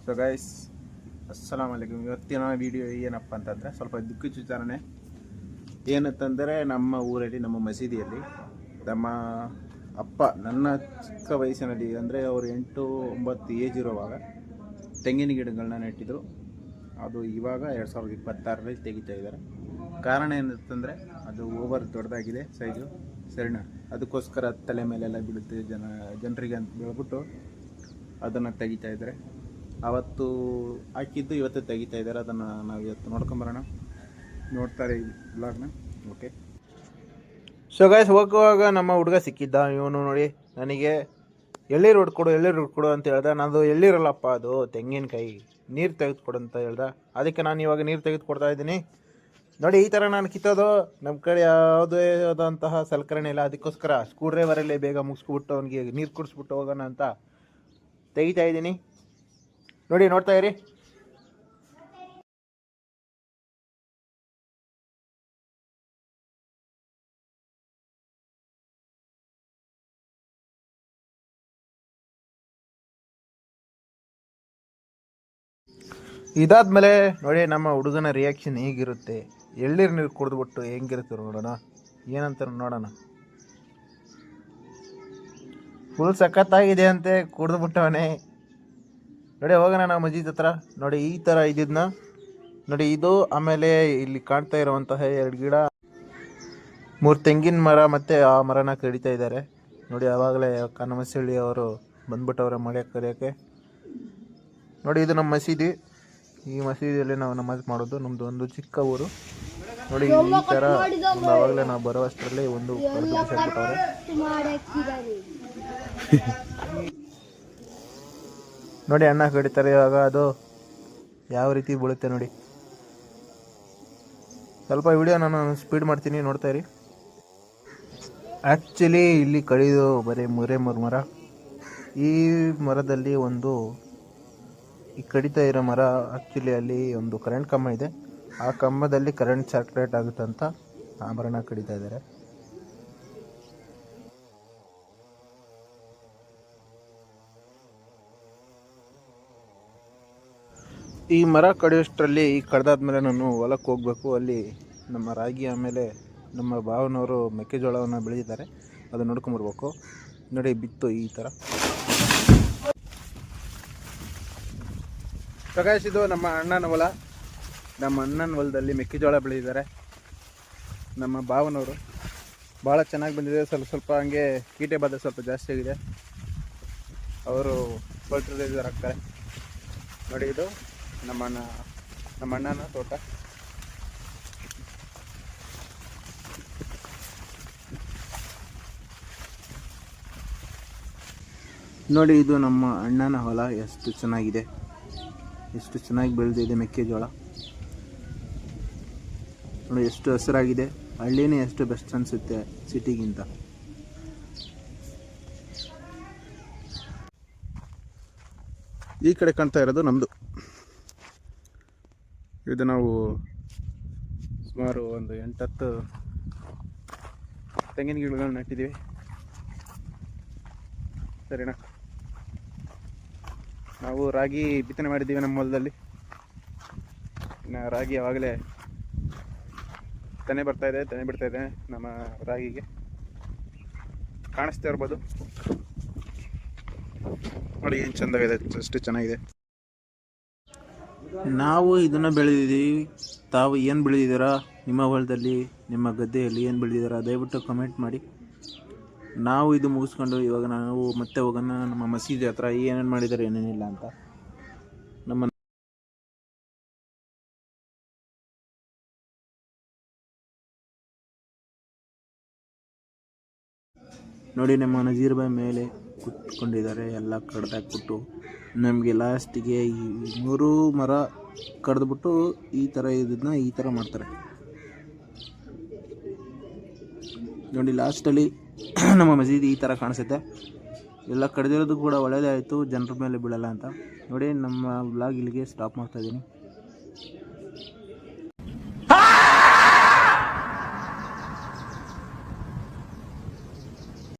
So guys, ಅಸ್ಸಲಾಮ್ ಅಲೈಕುಮ್. ಇವತ್ತಿನ video ಏನಪ್ಪ ಅಂತಂದರೆ ಸ್ವಲ್ಪ ದುಃಖದ ವಿಚಾರಣೆ. ಏನಂತಂದರೆ ನಮ್ಮ ಊರಲ್ಲಿ, ನಮ್ಮ ಮಸೀದಿಯಲ್ಲಿ ನಮ್ಮ ಅಪ್ಪ ನನ್ನ ಚಿಕ್ಕ ವಯಸ್ಸಿನಲ್ಲಿ, ಅಂದರೆ ಅವರು 8-9 ಏಜ್ ಇರುವಾಗ ತೆಂಗಿನ ಗಿಡಗಳನ್ನ ನೆಟ್ಟಿದ್ರು. ಅದು ಇವಾಗ 2026ರಲ್ಲಿ ತೆಗಿತಾ ಇದ್ದಾರೆ. ಕಾರಣ ಏನಂತಂದರೆ ಅದು ಓವರ್ ದೊಡ್ಡದಾಗಿದೆ ಸೈಜು, ಸರಿನಾ? ಅದಕ್ಕೋಸ್ಕರ ತಲೆ ಮೇಲೆಲ್ಲ ಬೀಳುತ್ತೆ ಜನರಿಗೆ ಅಂತ ಹೇಳ್ಬಿಟ್ಟು ಅದನ್ನು ತೆಗಿತಾ ಇದ್ದಾರೆ. ಅವತ್ತು ಹಾಕಿದ್ದು ಇವತ್ತು ತೆಗಿತಾ ಇದ್ದಾರೆ. ಅದನ್ನು ನಾವು ಇವತ್ತು ನೋಡ್ಕೊಂಬರೋಣ. ನೋಡ್ತಾರೆ ಈ ಬ್ಲಾಗ್ನ. ಓಕೆ. ಸೊ ಗೈಸ್, ಹೋಗುವಾಗ ನಮ್ಮ ಹುಡುಗ ಸಿಕ್ಕಿದ್ದ. ಇವನು ನೋಡಿ ನನಗೆ ಎಳ್ಳೀರು ಹೊಡ್ಕೊಡು ಅಂತ ಹೇಳ್ದೆ. ನಂದು ಎಳ್ಳೀರಲ್ಲಪ್ಪ, ಅದು ತೆಂಗಿನಕಾಯಿ, ನೀರು ತೆಗೆದುಕೊಡು ಅಂತ ಹೇಳ್ದೆ. ಅದಕ್ಕೆ ನಾನು ಇವಾಗ ನೀರು ತೆಗೆದುಕೊಡ್ತಾ ಇದ್ದೀನಿ. ನೋಡಿ, ಈ ಥರ ನಾನು ಕಿತ್ತೋದು. ನಮ್ಮ ಕಡೆ ಯಾವುದೇ ಆದಂತಹ ಸಲಕರಣೆ ಇಲ್ಲ. ಅದಕ್ಕೋಸ್ಕರ ಸ್ಕ್ರೂ ಡ್ರೈವರಲ್ಲೇ ಬೇಗ ಮುಗಿಸ್ಬಿಟ್ಟು ಅವನಿಗೆ ನೀರು ಕುಡಿಸ್ಬಿಟ್ಟು ಹೋಗೋಣ ಅಂತ ತೆಗಿತಾ ಇದ್ದೀನಿ. ನೋಡಿ, ನೋಡ್ತಾ ಇರಿ. ಇದಾದ್ಮೇಲೆ ನೋಡಿ ನಮ್ಮ ಹುಡುಗನ ರಿಯಾಕ್ಷನ್ ಹೇಗಿರುತ್ತೆ. ಎಳ್ಳೀರು ನೀರು ಕುಡಿದ್ಬಿಟ್ಟು ಹೆಂಗಿರುತ್ತೆ ನೋಡೋಣ, ಏನಂತ ನೋಡೋಣ. ಫುಲ್ ಸಖತ್ತಾಗಿದೆ ಅಂತೆ, ಕುಡಿದ್ಬಿಟ್ಟವನೇ. ನೋಡಿ, ಹೋಗೋಣ ನಾವು ಮಸ್ಜಿದ್ ಹತ್ರ. ನೋಡಿ, ಈ ಥರ ಇದ್ದಿದ್ನ ನೋಡಿ, ಇದು ಆಮೇಲೆ ಇಲ್ಲಿ ಕಾಣ್ತಾ ಇರುವಂತಹ 2 ಗಿಡ, 3 ತೆಂಗಿನ ಮರ, ಮತ್ತು ಆ ಮರನ ಕಡಿತಾ ಇದ್ದಾರೆ. ನೋಡಿ, ಆವಾಗಲೇ ಕನಮಸಳ್ಳಿ ಅವರು ಬಂದ್ಬಿಟ್ಟವ್ರೆ ಮಳೆ ಕರೆಯೋಕ್ಕೆ. ನೋಡಿ, ಇದು ನಮ್ಮ ಮಸೀದಿ. ಈ ಮಸೀದಿಯಲ್ಲಿ ನಾವು ನಮಾಜ್ ಮಾಡೋದು. ನಮ್ಮದು ಒಂದು ಚಿಕ್ಕ ಊರು. ನೋಡಿ, ಈ ಥರ ಆವಾಗಲೇ ನಾವು ಬರೋಷ್ಟರಲ್ಲಿ ಒಂದು ಬಿಟ್ಟವ್ರೆ. ನೋಡಿ, ಅಣ್ಣ ಕಡಿತಾರೆ ಇವಾಗ. ಅದು ಯಾವ ರೀತಿ ಬೀಳುತ್ತೆ ನೋಡಿ. ಸ್ವಲ್ಪ ವಿಡಿಯೋ ನಾನು ಸ್ಪೀಡ್ ಮಾಡ್ತೀನಿ, ನೋಡ್ತಾ ಇರಿ. ಆ್ಯಕ್ಚುಲಿ ಇಲ್ಲಿ ಕಡಿದು ಬರೀ 3 ಮರ. ಈ ಮರದಲ್ಲಿ ಈ ಕಡಿತಾ ಇರೋ ಮರ ಆ್ಯಕ್ಚುಲಿ ಅಲ್ಲಿ ಒಂದು ಕರೆಂಟ್ ಕಂಬ ಇದೆ. ಆ ಕಂಬದಲ್ಲಿ ಕರೆಂಟ್ ಸರ್ಕ್ಯುಲೇಟ್ ಆಗುತ್ತಂತ ಆ ಮರನ ಕಡಿತಾ ಇದ್ದಾರೆ. ಈ ಮರ ಕಡಿಯೋಷ್ಟರಲ್ಲಿ, ಈ ಕಡ್ದಾದ್ಮೇಲೆ ನಾನು ಹೊಲಕ್ಕೆ ಹೋಗಬೇಕು. ಅಲ್ಲಿ ನಮ್ಮ ರಾಗಿ ಆಮೇಲೆ ನಮ್ಮ ಭಾವನವರು ಮೆಕ್ಕೆಜೋಳವನ್ನು ಬೆಳೆದಿದ್ದಾರೆ. ಅದು ನೋಡ್ಕೊಂಬರ್ಬೇಕು. ನೋಡಿ, ಬಿತ್ತು ಈ ಥರ. ಪ್ರಕಾಶ್, ಇದು ನಮ್ಮ ಅಣ್ಣನ ಹೊಲ. ನಮ್ಮ ಅಣ್ಣನ ಹೊಲದಲ್ಲಿ ಮೆಕ್ಕೆಜೋಳ ಬೆಳೆದಿದ್ದಾರೆ ನಮ್ಮ ಭಾವನವರು. ಭಾಳ ಚೆನ್ನಾಗಿ ಬಂದಿದೆ. ಸ್ವಲ್ಪ ಹಂಗೆ ಕೀಟೆ ಬಾಧೆ ಸ್ವಲ್ಪ ಜಾಸ್ತಿ ಆಗಿದೆ. ಅವರು ಫರ್ಟಿಲೈಸರ್ ಹಾಕ್ತಾರೆ. ನೋಡಿ, ಇದು ನಮ್ಮ ಅಣ್ಣನ ತೋಟ. ನೋಡಿ, ಇದು ನಮ್ಮ ಅಣ್ಣನ ಹೊಲ. ಎಷ್ಟು ಚೆನ್ನಾಗಿದೆ, ಎಷ್ಟು ಚೆನ್ನಾಗಿ ಬೆಳೆದಿದೆ ಮೆಕ್ಕೆಜೋಳ. ನೋಡಿ, ಎಷ್ಟು ಹಸಿರಾಗಿದೆ. ಹಳ್ಳಿನೇ ಎಷ್ಟು ಬೆಸ್ಟ್ ಅನಿಸುತ್ತೆ ಸಿಟಿಗಿಂತ. ಈ ಕಡೆ ಕಾಣ್ತಾ ಇರೋದು ನಮ್ಮದು. ಇದು ನಾವು ಸುಮಾರು ಒಂದು 8-10 ತೆಂಗಿನ ಗಿಡಗಳನ್ನ ನೆಟ್ಟಿದ್ದೀವಿ, ಸರಿನಾ? ನಾವು ರಾಗಿ ಬಿತ್ತನೆ ಮಾಡಿದ್ದೀವಿ ನಮ್ಮ ಹೊಲದಲ್ಲಿ. ಇನ್ನು ರಾಗಿ ಆವಾಗಲೇ ತೆನೆ ಬಿಡ್ತಾ ಇದೆ ನಮ್ಮ ರಾಗಿಗೆ. ಕಾಣಿಸ್ತಾ ಇರ್ಬೋದು ನೋಡಿ, ಏನು ಚೆಂದಾಗಿದೆ, ಅಷ್ಟು ಚೆನ್ನಾಗಿದೆ. ನಾವು ಇದನ್ನು ಬೆಳೆದಿದ್ದೀವಿ. ತಾವು ಏನು ಬೆಳೆದಿದ್ದೀರಾ? ನಿಮ್ಮ ಹೊಲದಲ್ಲಿ, ನಿಮ್ಮ ಗದ್ದೆಯಲ್ಲಿ ಏನು ಬೆಳೆದಿದ್ದೀರಾ? ದಯವಿಟ್ಟು ಕಮೆಂಟ್ ಮಾಡಿ. ನಾವು ಇದು ಮುಗಿಸ್ಕೊಂಡು ಇವಾಗ ನಾವು ಮತ್ತೆ ಹೋಗೋಣ ನಮ್ಮ ಮಸೀದಿ ಹತ್ರ. ಏನೇನು ಮಾಡಿದ್ದಾರೆ, ಏನೇನಿಲ್ಲ ಅಂತ. ನಮ್ಮ ನೋಡಿ, ನಮ್ಮ ನಜೀರ್ ಬಾಯ್ ಮೇಲೆ ಕುತ್ಕೊಂಡಿದ್ದಾರೆ. ಎಲ್ಲ ಕಡ್ದಾಕ್ಬಿಟ್ಟು ನಮಗೆ ಲಾಸ್ಟಿಗೆ ಈ 3 ಮರ ಕಡ್ದುಬಿಟ್ಟು ಈ ಥರ ಇದನ್ನ ಈ ಥರ ಮಾಡ್ತಾರೆ. ನೋಡಿ, ಲಾಸ್ಟಲ್ಲಿ ನಮ್ಮ ಮಸೀದಿ ಈ ಥರ ಕಾಣಿಸುತ್ತೆ. ಎಲ್ಲ ಕಡ್ದಿರೋದು ಕೂಡ ಒಳ್ಳೆಯದೇ ಆಯಿತು, ಜನರ ಮೇಲೆ ಬೀಳಲ್ಲ ಅಂತ. ನೋಡಿ, ನಮ್ಮ ಬ್ಲಾಗ್ ಇಲ್ಲಿಗೆ ಸ್ಟಾಪ್ ಮಾಡ್ತಾಯಿದ್ದೀನಿ.